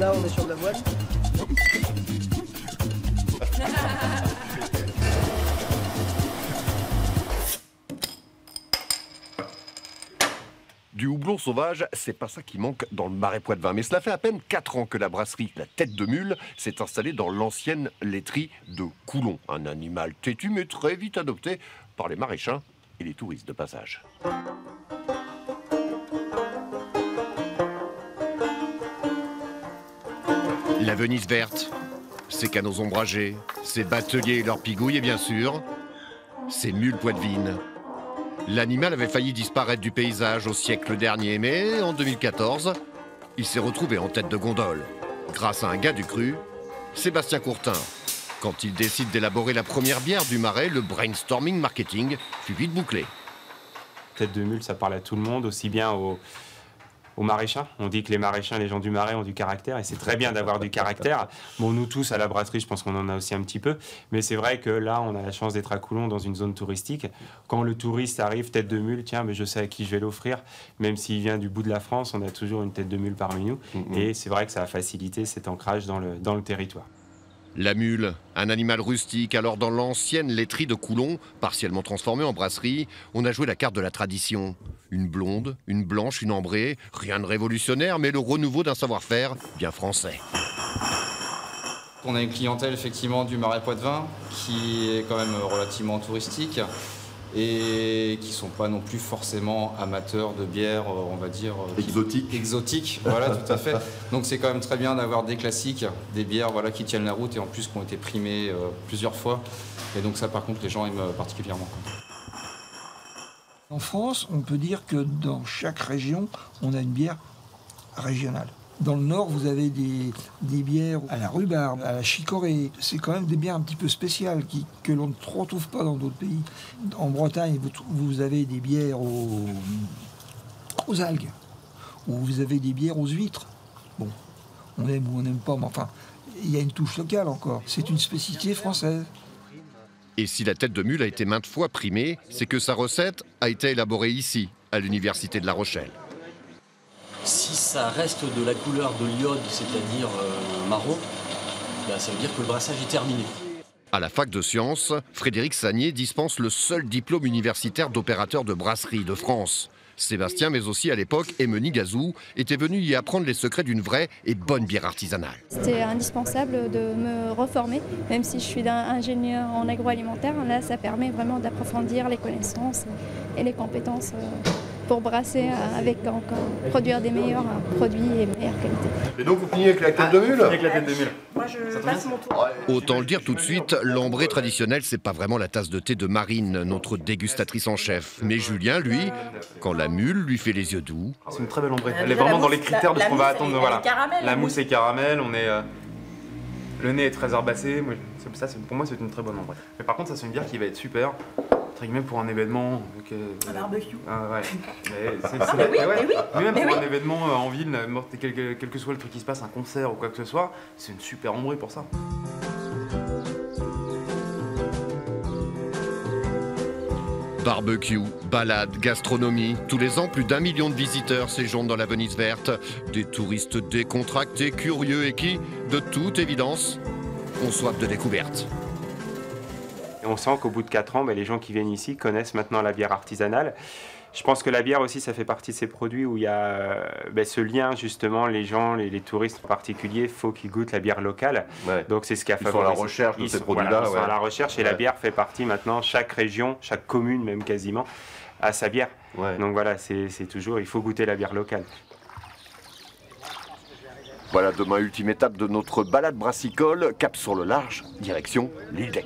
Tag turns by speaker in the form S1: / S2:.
S1: Là, on est sur de l'avoine.
S2: Du houblon sauvage, c'est pas ça qui manque dans le Marais Poitevin. Mais cela fait à peine 4 ans que la brasserie La Tête de Mule s'est installée dans l'ancienne laiterie de Coulon. Un animal têtu mais très vite adopté par les maraîchers et les touristes de passage. La Venise verte, ses canaux ombragés, ses bateliers et leurs pigouilles et bien sûr, ses mules poitevines. L'animal avait failli disparaître du paysage au siècle dernier, mais en 2014, il s'est retrouvé en tête de gondole, grâce à un gars du cru, Sébastien Courtin. Quand il décide d'élaborer la première bière du Marais, le brainstorming marketing fut vite bouclé.
S3: Tête de mule, ça parle à tout le monde, aussi bien aux maraîchers. On dit que les maraîchers, les gens du Marais ont du caractère, et c'est très bien d'avoir du caractère. Bon, nous tous, à la brasserie, je pense qu'on en a aussi un petit peu, mais c'est vrai que là, on a la chance d'être à Coulon, dans une zone touristique. Quand le touriste arrive, tête de mule, tiens, mais je sais à qui je vais l'offrir, même s'il vient du bout de la France, on a toujours une tête de mule parmi nous, et c'est vrai que ça a facilité cet ancrage dans le territoire.
S2: La mule, un animal rustique, alors dans l'ancienne laiterie de Coulon, partiellement transformée en brasserie, on a joué la carte de la tradition. Une blonde, une blanche, une ambrée, rien de révolutionnaire, mais le renouveau d'un savoir-faire bien français.
S4: On a une clientèle effectivement du Marais Poitevin qui est quand même relativement touristique et qui ne sont pas non plus forcément amateurs de bière, on va dire... Exotiques, voilà, tout à fait. Donc c'est quand même très bien d'avoir des classiques, des bières voilà, qui tiennent la route et en plus qui ont été primées plusieurs fois. Et donc ça, par contre, les gens aiment particulièrement.
S5: En France, on peut dire que dans chaque région, on a une bière régionale. Dans le nord, vous avez des bières à la rhubarbe, à la chicorée. C'est quand même des bières un petit peu spéciales que l'on ne retrouve pas dans d'autres pays. En Bretagne, vous avez des bières aux algues, ou vous avez des bières aux huîtres. Bon, on aime ou on n'aime pas, mais enfin, il y a une touche locale encore. C'est une spécificité française.
S2: Et si la tête de mule a été maintes fois primée, c'est que sa recette a été élaborée ici, à l'université de La Rochelle.
S6: Si ça reste de la couleur de l'iode, c'est-à-dire marron, ben ça veut dire que le brassage est terminé.
S2: À la fac de sciences, Frédéric Sagnier dispense le seul diplôme universitaire d'opérateur de brasserie de France. Sébastien, mais aussi à l'époque, Emeny Gazou, était venu y apprendre les secrets d'une vraie et bonne bière artisanale.
S7: C'était indispensable de me reformer, même si je suis ingénieur en agroalimentaire. Là, ça permet vraiment d'approfondir les connaissances et les compétences pour brasser avec encore produire des meilleurs produits et meilleure qualité.
S2: Et donc vous finissez avec la tête de mule ?
S8: Avec la tête de mule.
S9: Moi je passe mon tour.
S2: Autant le dire tout de suite, l'ambrée traditionnelle, c'est pas vraiment la tasse de thé de Marine, notre dégustatrice en chef. Mais Julien, lui, quand la mule lui fait les yeux doux...
S8: C'est une très belle ambrée. Elle est vraiment dans les critères de ce qu'on va attendre. Voilà. La mousse est caramel, on est... Le nez est très herbacé. Pour moi, c'est une très bonne ambrée. Mais par contre, ça c'est une bière qui va être super. Même pour un événement.
S9: Un barbecue.
S8: Ah ouais. Mais même pour un événement en ville, quel que soit le truc qui se passe, un concert ou quoi que ce soit, c'est une super ambrée pour ça.
S2: Barbecue, balade, gastronomie, tous les ans plus d'1 million de visiteurs séjournent dans la Venise verte. Des touristes décontractés, curieux et qui, de toute évidence, ont soif de découverte.
S3: Et on sent qu'au bout de 4 ans, les gens qui viennent ici connaissent maintenant la bière artisanale. Je pense que la bière aussi, ça fait partie de ces produits où il y a ce lien, justement, les gens, les touristes en particulier, il faut qu'ils goûtent la bière locale. Ouais. Donc c'est ce qui a favorisé.
S2: Ils sont à la recherche de ces produits-là.
S3: Ils sont à la recherche et la bière fait partie maintenant, chaque région, chaque commune même quasiment, a sa bière. Ouais. Donc voilà, c'est toujours, il faut goûter la bière locale.
S2: Voilà, demain, ultime étape de notre balade brassicole, cap sur le large, direction l'île d'Aix.